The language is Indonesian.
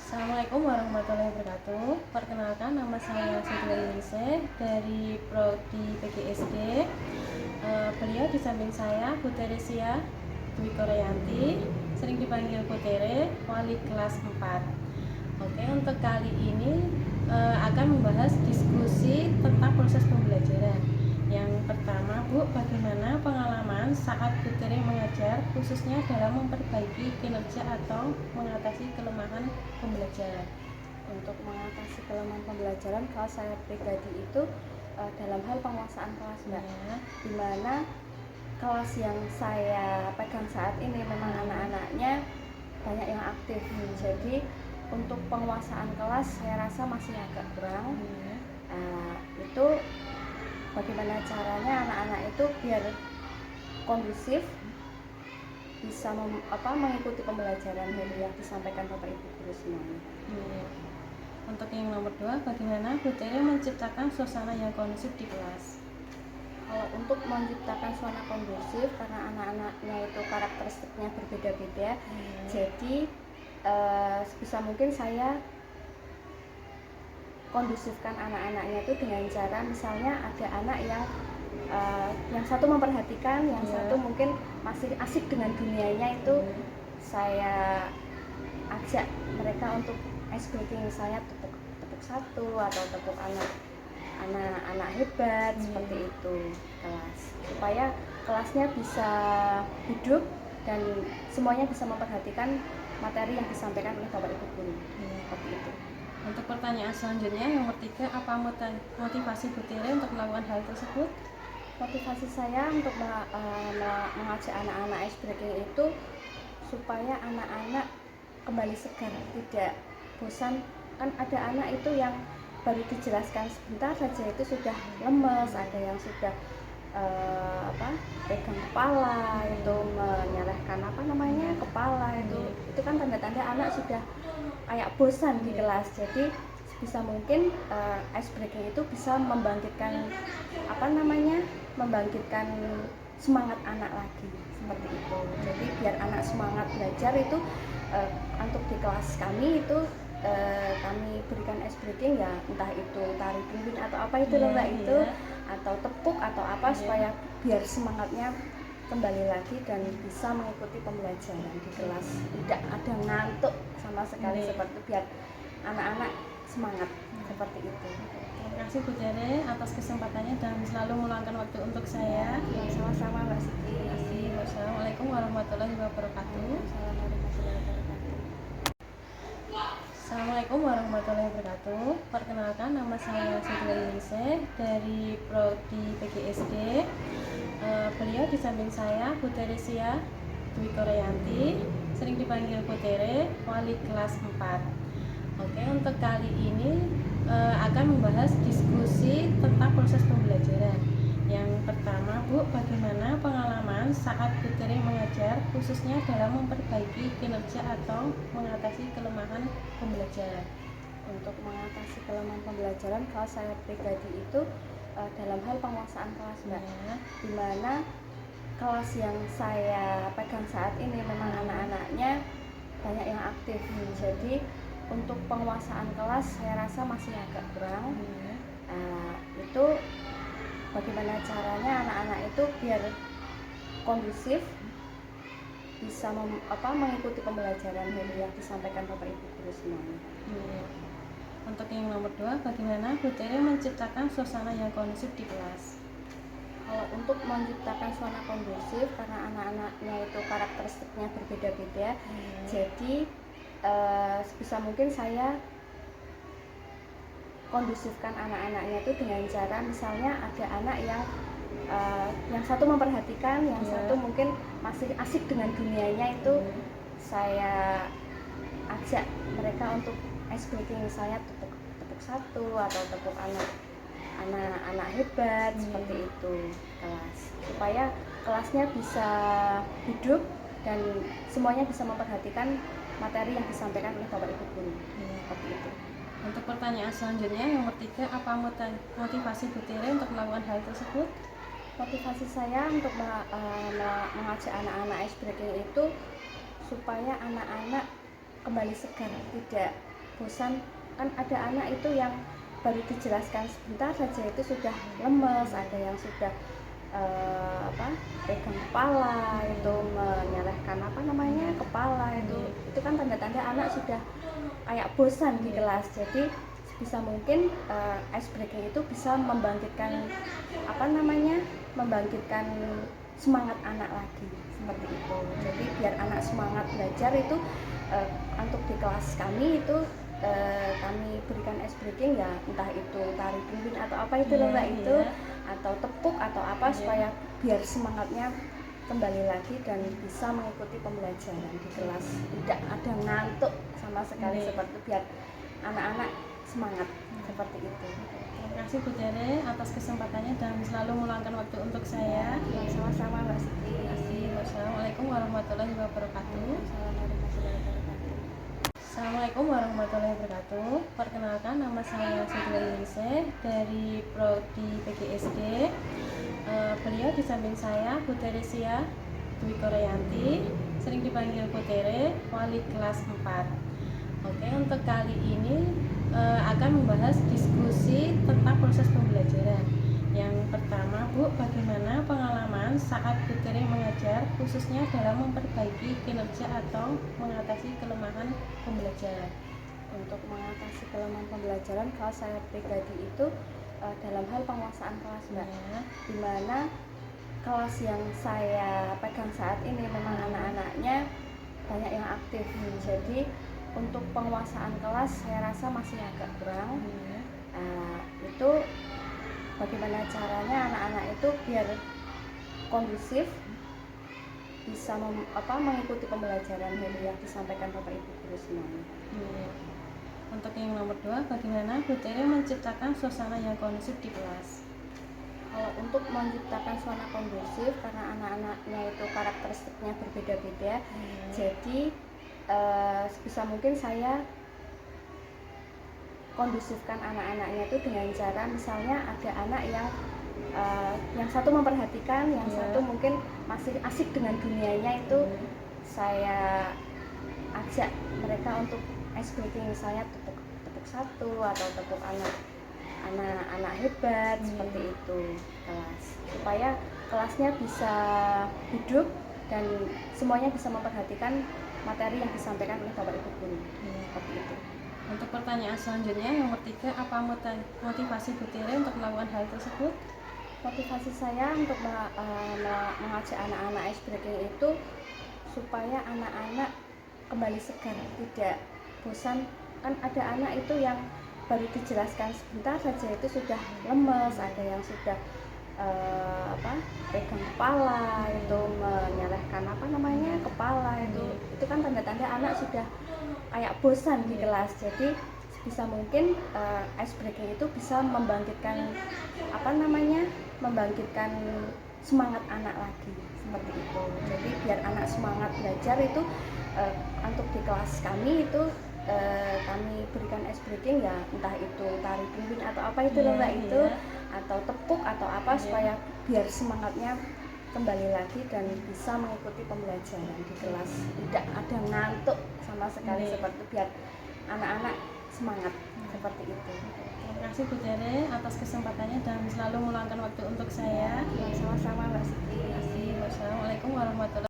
Assalamualaikum warahmatullahi wabarakatuh. Perkenalkan, nama saya Siti Lise dari Prodi PGSD. Beliau di samping saya Bu Teresia Dwi Koreanti, sering dipanggil Bu Tere, wali kelas 4. Oke, untuk kali ini akan membahas diskusi tentang proses pembelajaran. Yang pertama, Bu, bagaimana pengalaman saat Bu Tere mengajar, khususnya dalam memperbaiki kinerja atau mengatasi kelemahan pembelajaran? Untuk mengatasi kelemahan pembelajaran, kalau saya pribadi itu dalam hal penguasaan kelas, Mbak, dimana kelas yang saya pegang saat ini memang anak-anaknya banyak yang aktif. Jadi untuk penguasaan kelas saya rasa masih agak kurang. Itu bagaimana caranya anak-anak itu biar kondusif, bisa mengikuti pembelajaran yang disampaikan Bapak Ibu guru semuanya. Untuk yang nomor 2, bagaimana Bu Tere menciptakan suasana yang kondusif di kelas? Kalau untuk menciptakan suasana kondusif, karena anak-anaknya itu karakteristiknya berbeda-beda, jadi sebisa mungkin saya kondusifkan anak-anaknya itu dengan cara, misalnya ada anak yang satu memperhatikan, yang satu mungkin masih asik dengan dunianya, itu saya ajak mereka untuk ice breaking, misalnya tepuk satu atau tepuk anak hebat, seperti itu kelas, supaya kelasnya bisa hidup dan semuanya bisa memperhatikan materi yang disampaikan oleh Bapak Ibu guru. Seperti itu. Untuk pertanyaan selanjutnya, yang nomor 3, apa motivasi Bu Tere untuk melakukan hal tersebut? Motivasi saya untuk mengajak anak-anak ice breaking itu supaya anak-anak kembali segar, tidak bosan. Kan ada anak itu yang baru dijelaskan sebentar saja itu sudah lemes, ada yang sudah pegang kepala, itu menyalahkan kepala, itu kan tanda-tanda anak sudah kayak bosan di kelas. Jadi bisa mungkin ice breaking itu bisa membangkitkan semangat anak lagi, seperti itu. Jadi biar anak semangat belajar itu, untuk di kelas kami itu kami berikan ice breaking, ya entah itu tari pimpin atau apa itu loh Mbak, itu atau tepuk atau apa, supaya biar semangatnya kembali lagi dan bisa mengikuti pembelajaran di kelas, tidak ada ngantuk sama sekali, seperti itu, biar anak-anak semangat, seperti itu. Terima kasih Bu Tere atas kesempatannya dan selalu meluangkan waktu untuk saya. Sama-sama Mbak Siti. Wassalamualaikum warahmatullahi wabarakatuh. Assalamualaikum warahmatullahi wabarakatuh. Perkenalkan, nama saya Siti Lise dari Prodi PGSD. Beliau di samping saya Bu Teresia Dwi Koreanti, sering dipanggil Bu Tere, wali kelas 4. Oke, untuk kali ini akan membahas diskusi tentang proses pembelajaran. Yang pertama, Bu, bagaimana pengalaman saat Bu Tere mengajar, khususnya dalam memperbaiki kinerja atau mengatasi kelemahan pembelajaran? Untuk mengatasi kelemahan pembelajaran, kalau saya pribadi itu dalam hal penguasaan kelas, Mbak, dimana kelas yang saya pegang saat ini memang anak-anaknya banyak yang aktif. Jadi untuk penguasaan kelas saya rasa masih agak kurang. Itu bagaimana caranya anak-anak itu biar kondusif, bisa mengikuti pembelajaran yang disampaikan Bapak Ibu guru semuanya. Untuk yang nomor 2, bagaimana Bu Tere menciptakan suasana yang kondusif di kelas? Kalau untuk menciptakan suasana kondusif, karena anak-anaknya itu karakteristiknya berbeda-beda, jadi sebisa mungkin saya kondusifkan anak-anaknya itu dengan cara, misalnya ada anak yang satu memperhatikan, yang satu mungkin masih asik dengan dunianya, itu saya ajak mereka untuk ice breaking, misalnya tepuk satu atau tepuk anak hebat, seperti itu kelas, supaya kelasnya bisa hidup dan semuanya bisa memperhatikan materi yang disampaikan oleh Bapak Ibu guru. Seperti itu. Untuk pertanyaan selanjutnya, yang nomor 3, apa motivasi Bu Tere untuk melakukan hal tersebut? Motivasi saya untuk mengajak anak-anak ice breaking itu supaya anak-anak kembali segar, tidak bosan. Kan ada anak itu yang baru dijelaskan sebentar saja itu sudah lemes, ada yang sudah pegang kepala, itu menyalahkan kepala, itu kan tanda-tanda anak sudah kayak bosan di kelas. Jadi bisa mungkin ice breaking itu bisa membangkitkan membangkitkan semangat anak lagi seperti itu. Jadi biar anak semangat belajar itu untuk di kelas kami itu kami berikan ice breaking, ya entah itu tari pimpin atau apa itu loh Mbak, itu atau tepuk atau apa supaya biar semangatnya kembali lagi dan bisa mengikuti pembelajaran di kelas, tidak ada ngantuk sama sekali, seperti itu biar anak-anak semangat seperti itu. Terima kasih Bu Tere atas kesempatannya dan selalu meluangkan waktu untuk saya. Sama-sama Mbak Siti. Wassalamualaikum warahmatullahi wabarakatuh. Assalamualaikum warahmatullahi wabarakatuh. Perkenalkan, nama saya Siti Lilise dari Prodi PGSD. Beliau di samping saya Bu Teresia Dwi Koreyanti, sering dipanggil Bu Tere, wali kelas 4. Oke, untuk kali ini akan membahas diskusi tentang proses pembelajaran. Yang pertama, Bu, bagaimana pengalaman saat Bu Tere mengajar, khususnya dalam memperbaiki kinerja atau mengatasi kelemahan pembelajaran? Untuk mengatasi kelemahan pembelajaran, kalau saya pribadi itu dalam hal penguasaan kelas Mbak, dimana kelas yang saya pegang saat ini memang anak-anaknya banyak yang aktif, jadi untuk penguasaan kelas saya rasa masih agak kurang. Itu bagaimana caranya anak-anak itu biar kondusif, bisa mengikuti pembelajaran yang disampaikan Bapak Ibu guru semuanya. Untuk yang nomor 2, bagaimana Bu Tere menciptakan suasana yang kondusif di kelas? Kalau untuk menciptakan suasana kondusif, karena anak-anaknya itu karakteristiknya berbeda-beda, jadi sebisa mungkin saya kondusifkan anak-anaknya itu dengan cara, misalnya ada anak yang satu memperhatikan, yang satu mungkin masih asik dengan dunianya, itu saya ajak mereka untuk ice breaking, misalnya tepuk satu atau tepuk anak hebat, seperti itu kelas, supaya kelasnya bisa hidup dan semuanya bisa memperhatikan materi yang disampaikan oleh Bapak Ibu guru. Seperti itu. Untuk pertanyaan selanjutnya, yang ketiga, apa motivasi Bu Tere untuk melakukan hal tersebut? Motivasi saya untuk mengajak anak-anak ice breaking itu supaya anak-anak kembali segar, tidak bosan. Kan ada anak itu yang baru dijelaskan sebentar saja itu sudah lemes, ada yang sudah pegang kepala, itu menyalahkan kepala, itu kan tanda-tanda anak sudah kayak bosan di kelas. Jadi bisa mungkin ice breaking itu bisa membangkitkan membangkitkan semangat anak lagi seperti itu. Jadi biar anak semangat belajar itu untuk di kelas kami itu kami berikan ice breaking, ya entah itu tari pimpin atau apa itu loh Mbak, itu atau tepuk atau apa supaya biar semangatnya kembali lagi dan bisa mengikuti pembelajaran di kelas, tidak ada ngantuk sama sekali, seperti itu biar anak-anak semangat seperti itu. Terima kasih Bu Tere atas kesempatannya dan selalu meluangkan waktu untuk saya. Sama-sama Mbak Siti. Wassalamualaikum warahmatullahi wabarakatuh.